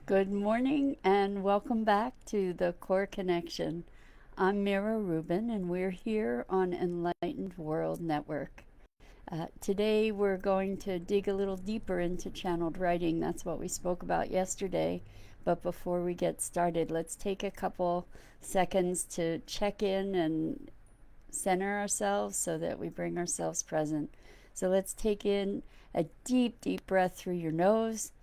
Good morning and welcome back to the Core Connection. I'm Mira Rubin and we're here on Enlightened World Network. Today we're going to dig a little deeper into channeled writing. That's what we spoke about yesterday. But before we get started, let's take a couple seconds to check in and center ourselves so that we bring ourselves present. So let's take in a deep, deep breath through your nose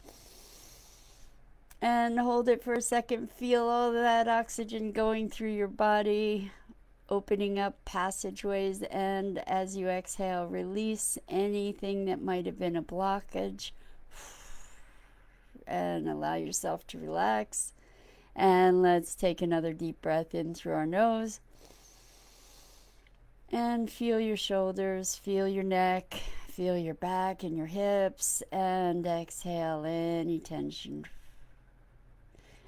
and hold it for a second. Feel all that oxygen going through your body, opening up passageways. And as you exhale, release anything that might have been a blockage and allow yourself to relax. And let's take another deep breath in through our nose. And feel your shoulders, feel your neck, feel your back and your hips. And exhale any tension.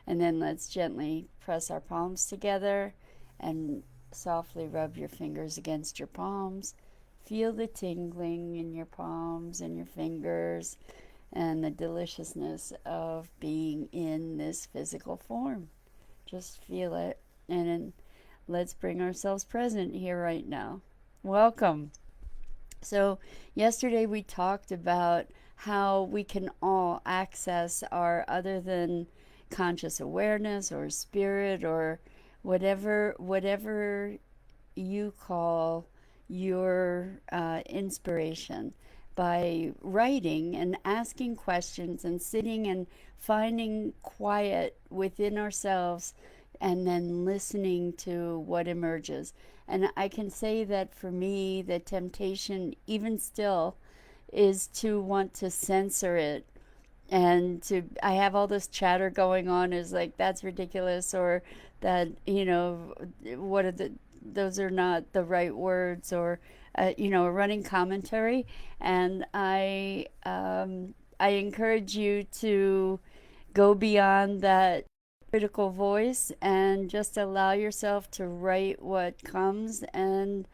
And then let's gently press our palms together and softly rub your fingers against your palms. Feel the tingling in your palms and your fingers and the deliciousness of being in this physical form. Just feel it. And then let's bring ourselves present here right now. Welcome. So, yesterday we talked about how we can all access our other than conscious awareness or spirit or whatever you call your inspiration by writing and asking questions and sitting and finding quiet within ourselves and then listening to what emerges. And I can say that for me, the temptation, even still, is to want to censor it and to I have all this chatter going on is like that's ridiculous or that what are the those are not the right words or a running commentary. And I encourage you to go beyond that critical voice and just allow yourself to write what comes, and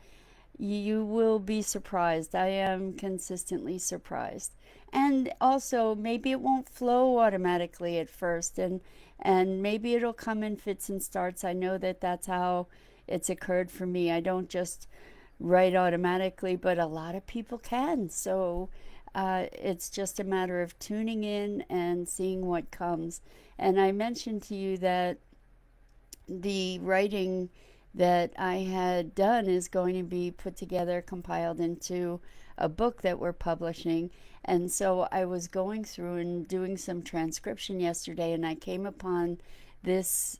you will be surprised. I am consistently surprised. And also, maybe it won't flow automatically at first, and maybe it'll come in fits and starts. I know that that's how it's occurred for me. I don't just write automatically, but a lot of people can. So it's just a matter of tuning in and seeing what comes. And I mentioned to you that the writing that I had done is going to be put together, compiled into a book that we're publishing. And so I was going through and doing some transcription yesterday, and I came upon this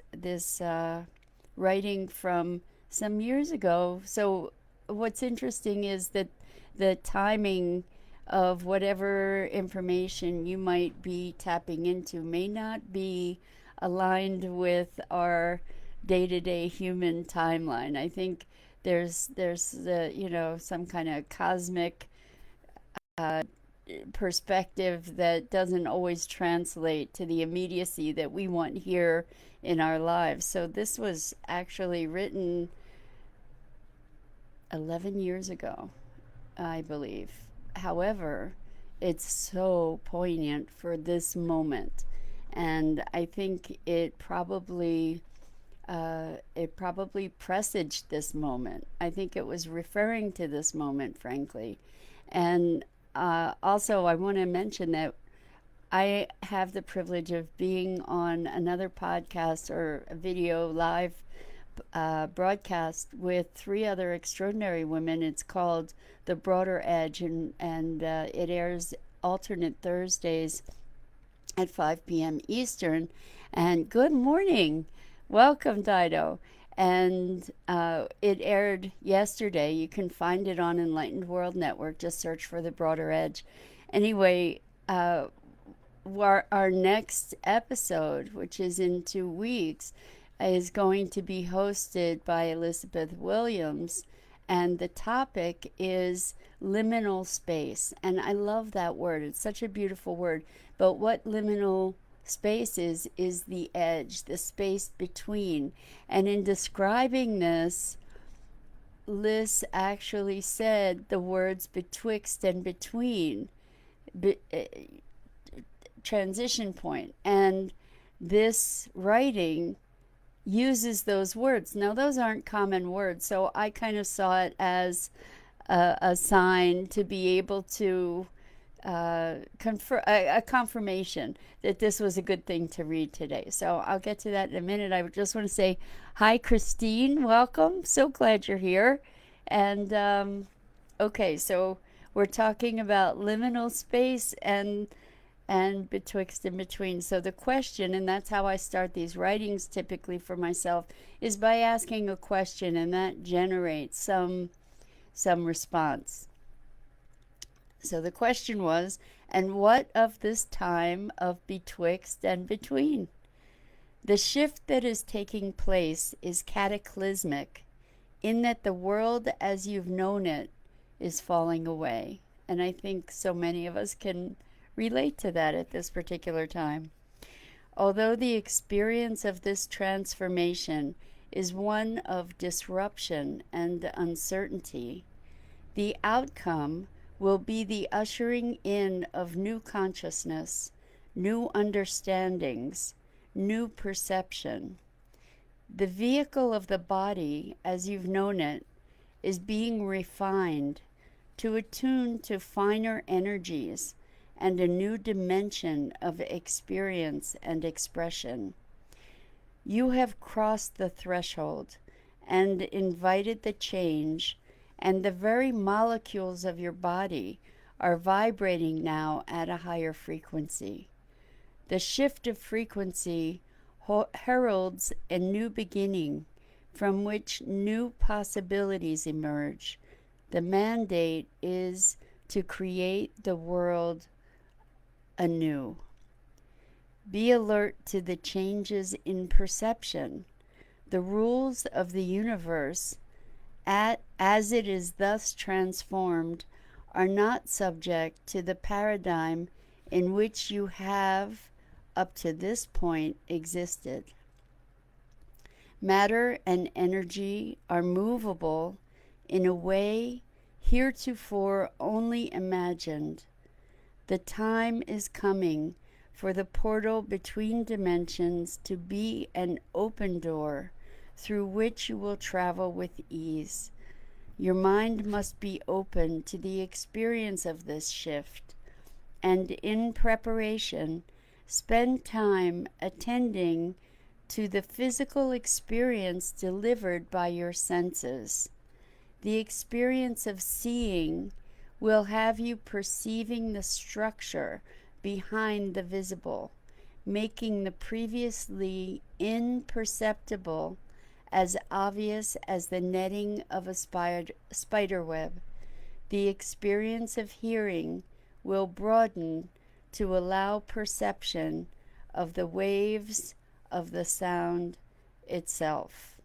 writing from some years ago. So what's interesting is that the timing of whatever information you might be tapping into may not be aligned with our day-to-day human timeline. I think there's the some kind of cosmic uh, perspective that doesn't always translate to the immediacy that we want here in our lives. So this was actually written 11 years ago, I believe. However, it's so poignant for this moment, and I think it probably presaged this moment. I think it was referring to this moment, frankly. And also, I want to mention that I have the privilege of being on another podcast or a video live broadcast with three other extraordinary women. It's called The Broader Edge, and it airs alternate Thursdays at 5 p.m. Eastern. And good morning. Welcome, Dido. And it aired yesterday. You can find it on Enlightened World Network. Just search for The Broader Edge. Anyway, our next episode, which is in 2 weeks, is going to be hosted by Elizabeth Williams, and the topic is liminal space. And I love that word. It's such a beautiful word. But what liminal space is the edge, the space between. And in describing this, Liz actually said the words betwixt and between, transition point. And this writing uses those words. Now, those aren't common words, so I kind of saw it as a sign to be able to a confirmation that this was a good thing to read today. So I'll get to that in a minute. I just want to say hi, Christine. Welcome. So glad you're here. And okay, so we're talking about liminal space and betwixt and between. So the question, and that's how I start these writings typically for myself, is by asking a question, and that generates some response. So the question was, and what of this time of betwixt and between? The shift that is taking place is cataclysmic, in that the world as you've known it is falling away. And I think so many of us can relate to that at this particular time. Although the experience of this transformation is one of disruption and uncertainty, the outcome will be the ushering in of new consciousness, new understandings, new perception. The vehicle of the body, as you've known it, is being refined to attune to finer energies and a new dimension of experience and expression. You have crossed the threshold and invited the change, and the very molecules of your body are vibrating now at a higher frequency. The shift of frequency heralds a new beginning from which new possibilities emerge. The mandate is to create the world anew. Be alert to the changes in perception. The rules of the universe, as it is thus transformed, are not subject to the paradigm in which you have, up to this point, existed. Matter and energy are movable in a way heretofore only imagined. The time is coming for the portal between dimensions to be an open door through which you will travel with ease. Your mind must be open to the experience of this shift, and in preparation, spend time attending to the physical experience delivered by your senses. The experience of seeing will have you perceiving the structure behind the visible, making the previously imperceptible as obvious as the netting of a spider web. The experience of hearing will broaden to allow perception of the waves of the sound itself.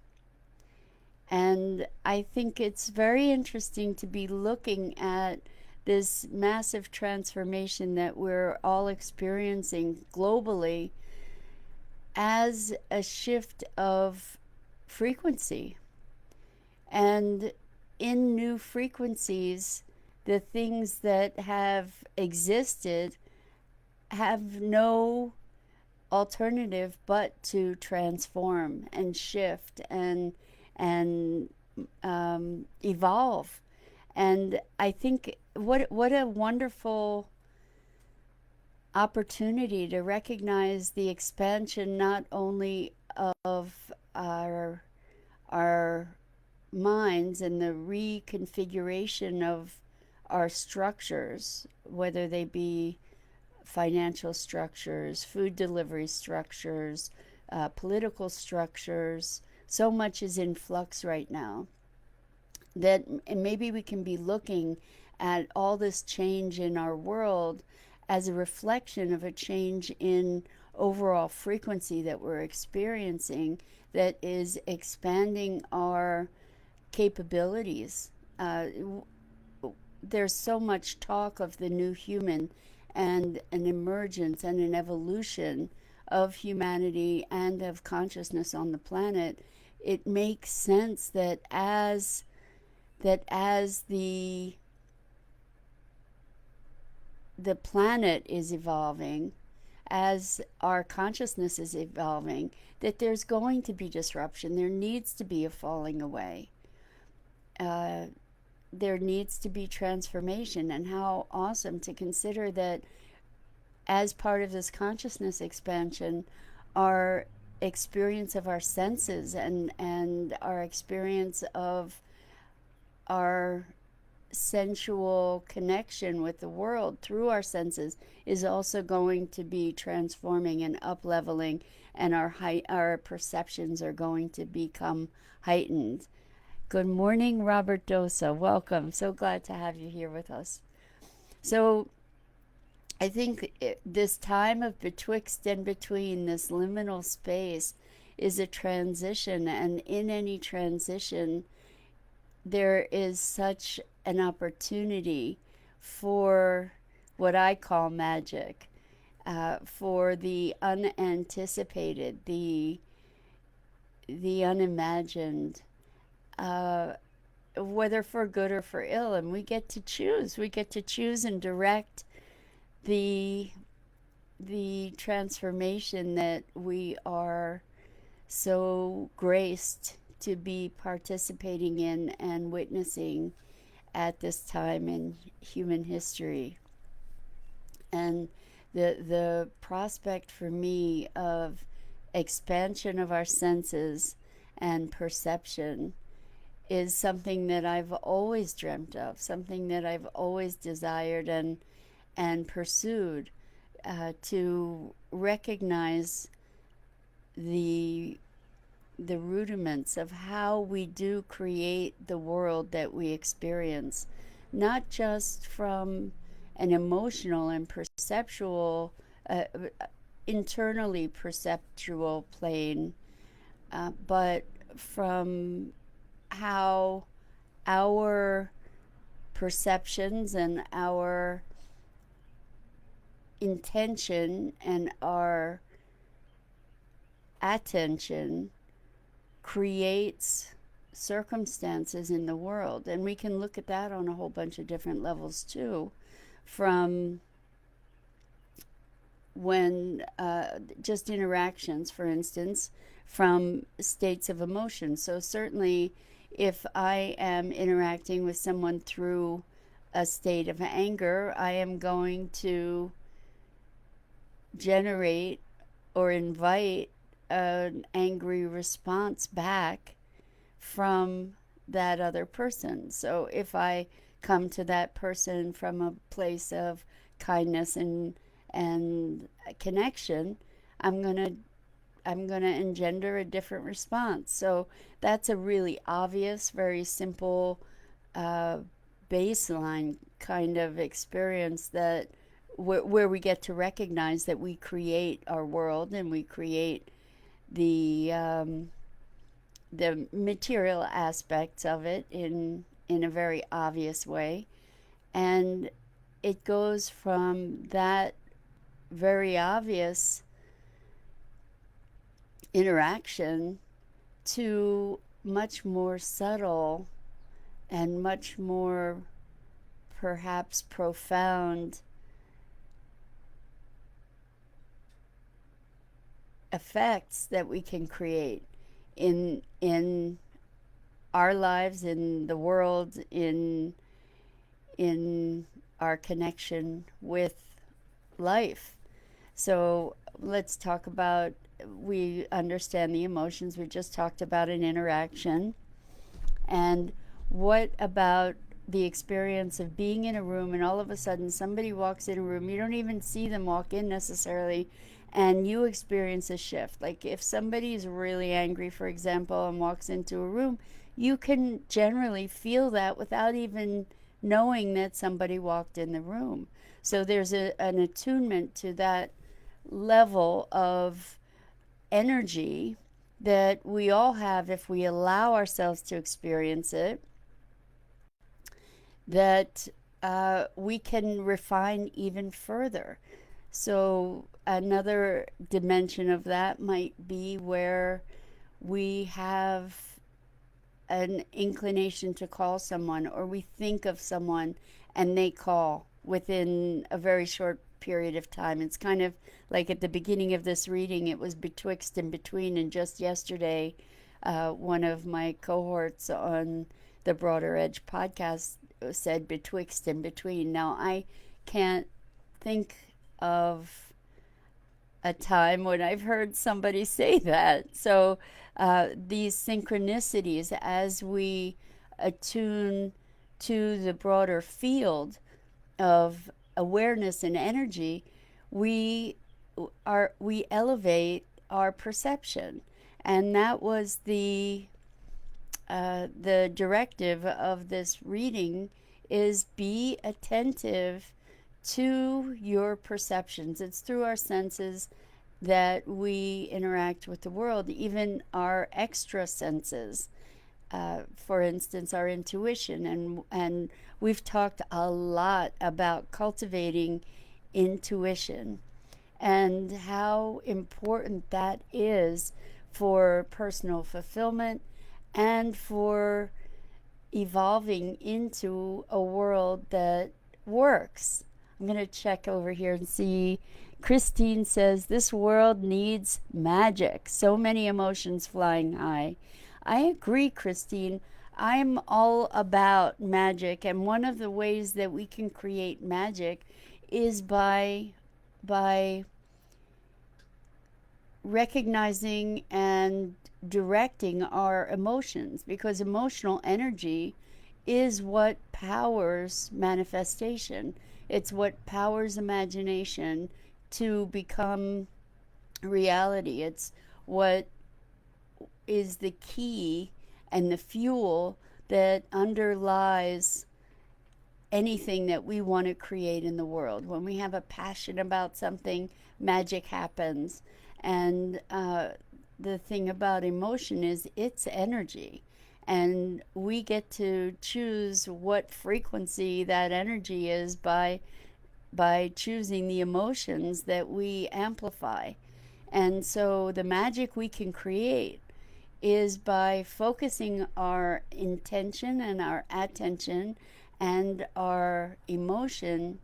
And I think it's very interesting to be looking at this massive transformation that we're all experiencing globally as a shift of frequency. And in new frequencies, the things that have existed have no alternative but to transform and shift and evolve. And I think what a wonderful opportunity to recognize the expansion not only of our minds and the reconfiguration of our structures, whether they be financial structures, food delivery structures, political structures. So much is in flux right now that maybe we can be looking at all this change in our world as a reflection of a change in overall frequency that we're experiencing that is expanding our capabilities. There's so much talk of the new human and an emergence and an evolution of humanity and of consciousness on the planet. It makes sense that as the planet is evolving, as our consciousness is evolving, that there's going to be disruption. There needs to be a falling away. Uh, there needs to be transformation. And how awesome to consider that as part of this consciousness expansion, our experience of our senses and our experience of our sensual connection with the world through our senses is also going to be transforming and up leveling, and our perceptions are going to become heightened. Good morning, Robert Dosa. Welcome. So glad to have you here with us. So I think this time of betwixt and between, this liminal space, is a transition, and in any transition, there is such an opportunity for what I call magic, for the unanticipated, the unimagined, uh, whether for good or for ill, and we get to choose. We get to choose and direct the transformation that we are so graced to be participating in and witnessing at this time in human history. And the prospect for me of expansion of our senses and perception is something that I've always dreamt of, something that I've always desired and pursued, to recognize the rudiments of how we do create the world that we experience, not just from an emotional and perceptual, internally perceptual plane, but from how our perceptions and our intention and our attention creates circumstances in the world. And we can look at that on a whole bunch of different levels too, from when just interactions, for instance, from states of emotion. So certainly if I am interacting with someone through a state of anger, I am going to generate or invite an angry response back from that other person. So if I come to that person from a place of kindness and connection, I'm gonna engender a different response. So that's a really obvious, very simple, baseline kind of experience that where we get to recognize that we create our world and we create the material aspects of it in a very obvious way, and it goes from that very obvious interaction to much more subtle and much more perhaps profound effects that we can create in our lives, in the world, in our connection with life. So let's talk about, we understand the emotions. We just talked about an interaction. And what about the experience of being in a room and all of a sudden somebody walks in a room, you don't even see them walk in necessarily, and you experience a shift. Like if somebody is really angry, for example, and walks into a room, you can generally feel that without even knowing that somebody walked in the room. So there's an attunement to that level of energy that we all have if we allow ourselves to experience it, that we can refine even further. So another dimension of that might be where we have an inclination to call someone, or we think of someone and they call within a very short period of time. It's kind of like at the beginning of this reading, it was betwixt and between, and just yesterday, one of my cohorts on the Broader Edge podcast said betwixt and between. Now, I can't think of a time when I've heard somebody say that. So, these synchronicities, as we attune to the broader field of awareness and energy, we we elevate our perception, and that was the directive of this reading is be attentive to your perceptions. It's through our senses that we interact with the world, even our extra senses. For instance, our intuition, and we've talked a lot about cultivating intuition and how important that is for personal fulfillment and for evolving into a world that works. I'm going to check over here and see. Christine says, this world needs magic. So many emotions flying high. I agree, Christine. I'm all about magic, and one of the ways that we can create magic is by recognizing and directing our emotions, because emotional energy is what powers manifestation. It's what powers imagination to become reality. It's what is the key and the fuel that underlies anything that we want to create in the world. When we have a passion about something, magic happens. And the thing about emotion is it's energy. And we get to choose what frequency that energy is by choosing the emotions that we amplify. And so the magic we can create is by focusing our intention and our attention and our emotion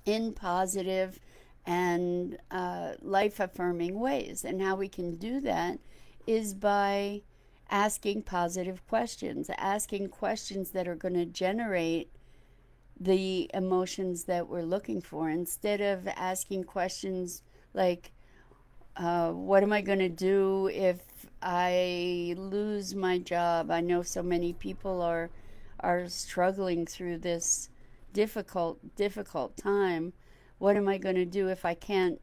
in positive and life affirming ways. And how we can do that is by asking positive questions, asking questions that are going to generate the emotions that we're looking for, instead of asking questions like, what am I going to do if I lose my job? I know so many people are struggling through this difficult time. What am I going to do if I can't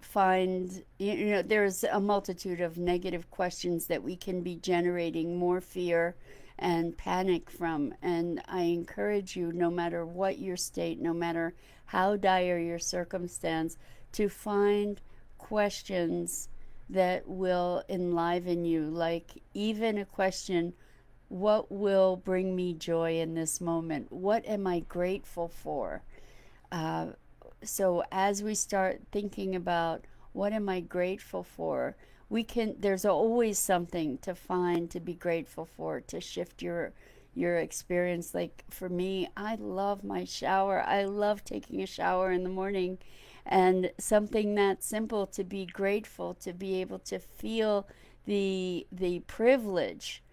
find, there's a multitude of negative questions that we can be generating more fear and panic from. And I encourage you, no matter what your state, no matter how dire your circumstance, to find questions that will enliven you. Like, even a question, what will bring me joy in this moment? What am I grateful for? So as we start thinking about what am I grateful for, there's always something to find to be grateful for, to shift your experience. Like for me, I love my shower. I love taking a shower in the morning, and something that simple, to be grateful, to be able to feel the privilege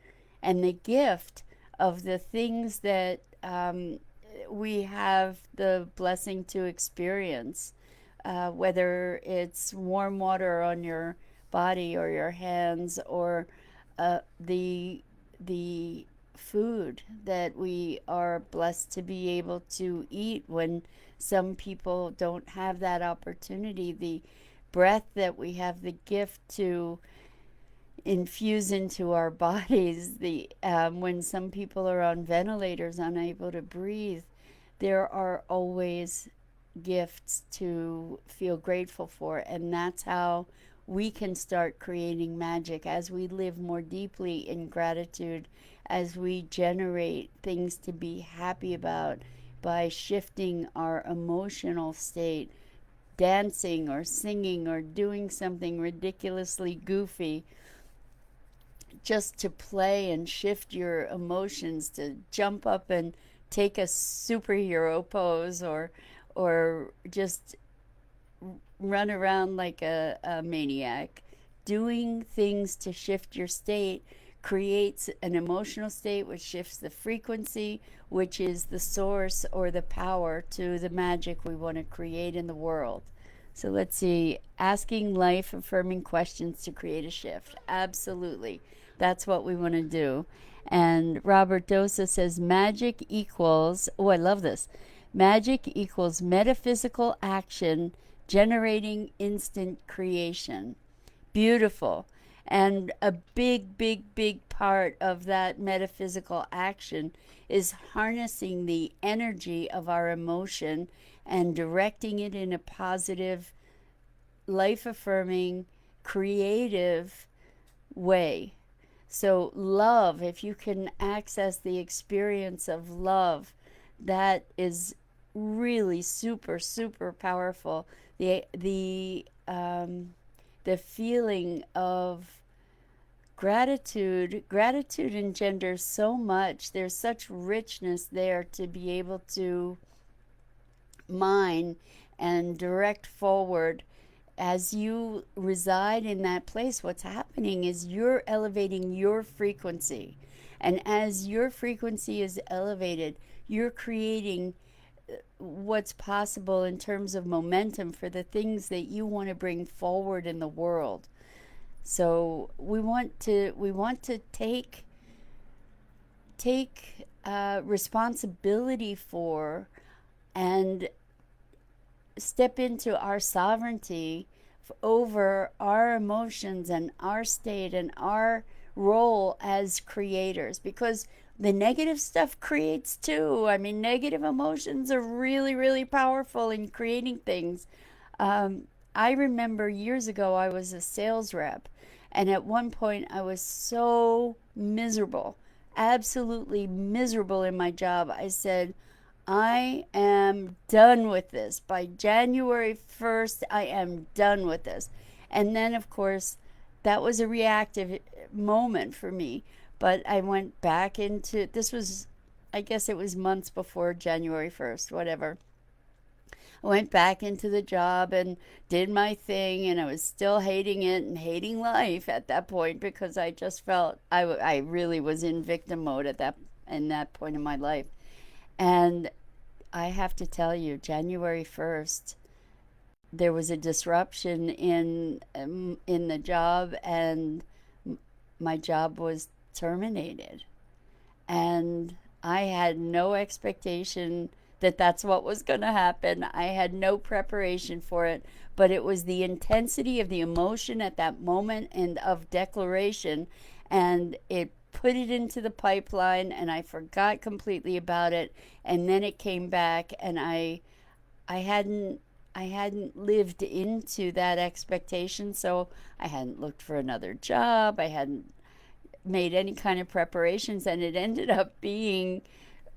and the gift of the things that we have the blessing to experience, whether it's warm water on your body or your hands, or the food that we are blessed to be able to eat when some people don't have that opportunity, the breath that we have the gift to infuse into our bodies, the when some people are on ventilators unable to breathe, there are always gifts to feel grateful for. And that's how we can start creating magic, as we live more deeply in gratitude, as we generate things to be happy about by shifting our emotional state, dancing or singing or doing something ridiculously goofy, just to play and shift your emotions, to jump up and take a superhero pose, or or just run around like a maniac. Doing things to shift your state creates an emotional state, which shifts the frequency, which is the source or the power to the magic we want to create in the world. So let's see, asking life affirming questions to create a shift. Absolutely. That's what we want to do. And Robert Dosa says magic equals, oh, I love this. Magic equals metaphysical action generating instant creation. Beautiful. And a big, big, big part of that metaphysical action is harnessing the energy of our emotion and directing it in a positive, life affirming, creative way. So, love, if you can access the experience of love, that is really super, super powerful. The feeling of gratitude engenders so much. There's such richness there to be able to mine and direct forward. As you reside in that place, what's happening is you're elevating your frequency. And as your frequency is elevated, you're creating what's possible in terms of momentum for the things that you want to bring forward in the world. So we want to take responsibility for and step into our sovereignty over our emotions and our state and our role as creators, because the negative stuff creates too. I mean, negative emotions are really, really powerful in creating things. I remember years ago I was a sales rep, and at one point I was so miserable, absolutely miserable in my job. I said, I am done with this. By January 1st, I am done with this. And then, of course, that was a reactive moment for me. But I went back into this was, I guess it was months before January 1st, whatever. I went back into the job and did my thing, and I was still hating it and hating life at that point because I just felt I really was in victim mode at that point in my life. And I have to tell you, January 1st, there was a disruption in the job, and my job was terminated. And I had no expectation that that's what was going to happen. I had no preparation for it, but it was the intensity of the emotion at that moment and of declaration, and it put it into the pipeline, and I forgot completely about it, and then it came back, and I hadn't lived into that expectation, so I hadn't looked for another job. I hadn't made any kind of preparations, and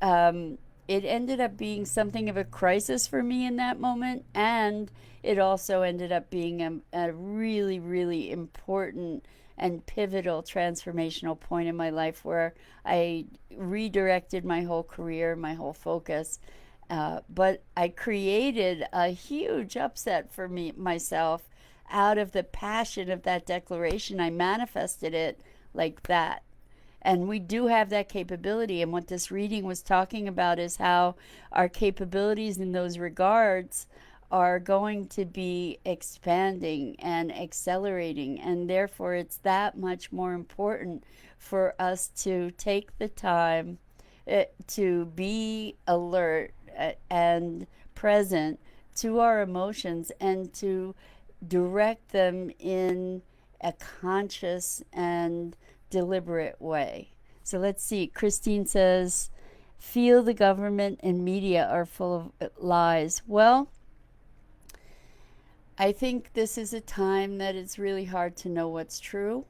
um, it ended up being something of a crisis for me in that moment, and it also ended up being a really, really important and pivotal transformational point in my life where I redirected my whole career, my whole focus. But I created a huge upset for myself out of the passion of that declaration. I manifested it like that. And we do have that capability. And what this reading was talking about is how our capabilities in those regards are going to be expanding and accelerating. And therefore, it's that much more important for us to take the time to be alert and present to our emotions and to direct them in a conscious and deliberate way. So let's see. Christine says, feel the government and media are full of lies. Well, I think this is a time that it's really hard to know what's true.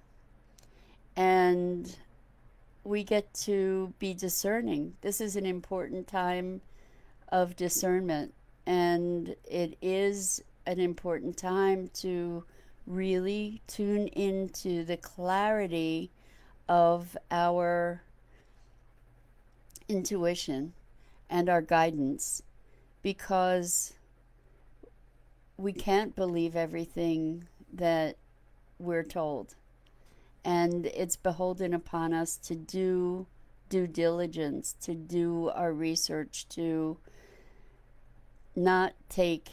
And we get to be discerning. This is an important time of discernment. And it is an important time to really tune into the clarity of our intuition and our guidance. because we can't believe everything that we're told. And it's beholden upon us to do due diligence, to do our research, to not take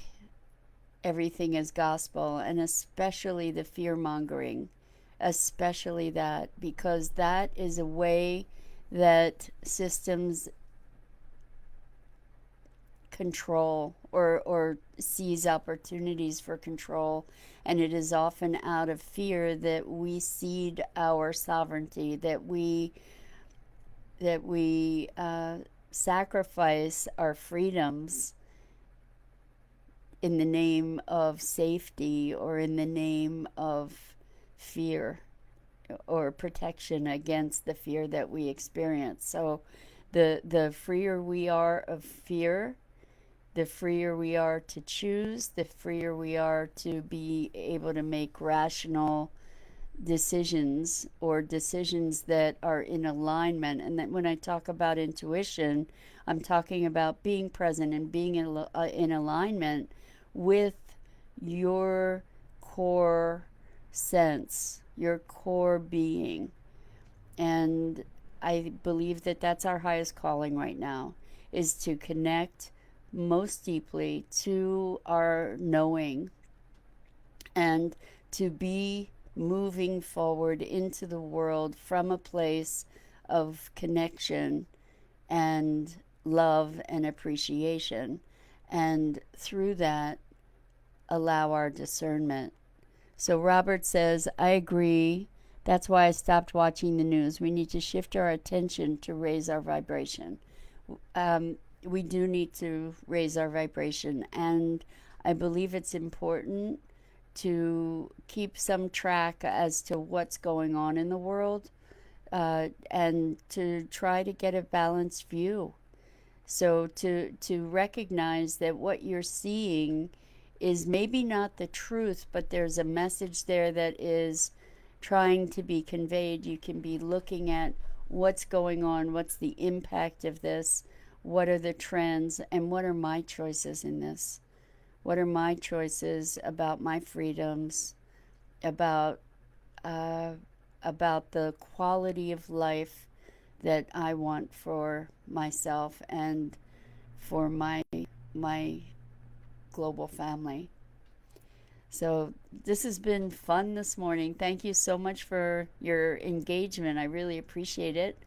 everything as gospel, and especially the fear mongering, especially that, because that is a way that systems control or seize opportunities for control. And it is often out of fear that we cede our sovereignty, that we sacrifice our freedoms in the name of safety or in the name of fear or protection against the fear that we experience. So the freer we are of fear, the freer we are to choose, the freer we are to be able to make rational decisions, or decisions that are in alignment. And then when I talk about intuition, I'm talking about being present and being in alignment with your core sense, your core being. And I believe that that's our highest calling right now, is to connect most deeply to our knowing, and to be moving forward into the world from a place of connection and love and appreciation, and through that allow our discernment. So Robert says, I agree. That's why I stopped watching the news. We need to shift our attention to raise our vibration. We do need to raise our vibration, and I believe it's important to keep some track as to what's going on in the world, and to try to get a balanced view. So to recognize that what you're seeing is maybe not the truth, but there's a message there that is trying to be conveyed. You can be looking at what's going on, what's the impact of this, what are the trends, and what are my choices in this? What are my choices about my freedoms, about uh, about the quality of life that I want for myself and for my global family. So this has been fun this morning. Thank you so much for your engagement. I really appreciate it.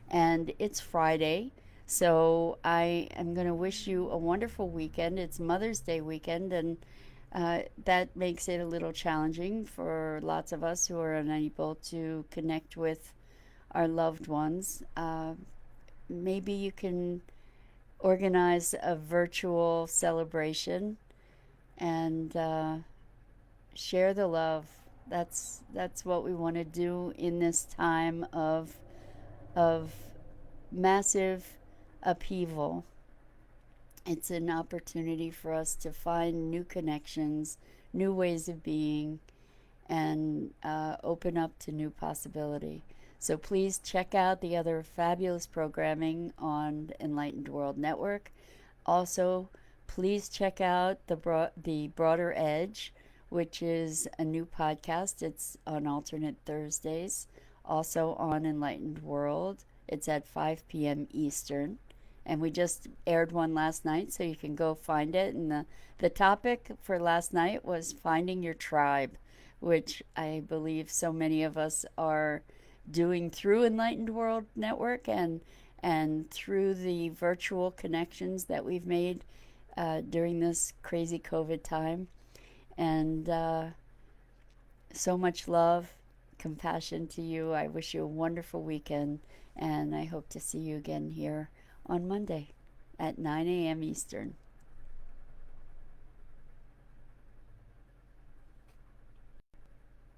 And it's Friday, so I am going to wish you a wonderful weekend. It's Mother's Day weekend, and that makes it a little challenging for lots of us who are unable to connect with our loved ones. Maybe you can organize a virtual celebration and share the love. That's what we want to do in this time of massive upheaval. It's an opportunity for us to find new connections, new ways of being, and open up to new possibility. So please check out the other fabulous programming on Enlightened World Network. Also, please check out the Broader Edge, which is a new podcast. It's on alternate Thursdays, also on Enlightened World. It's at 5 p.m. Eastern. And we just aired one last night, so you can go find it. And the topic for last night was finding your tribe, which I believe so many of us are doing through Enlightened World Network, and through the virtual connections that we've made during this crazy COVID time. And so much love, compassion to you. I wish you a wonderful weekend, and I hope to see you again here on Monday at 9 a.m. Eastern.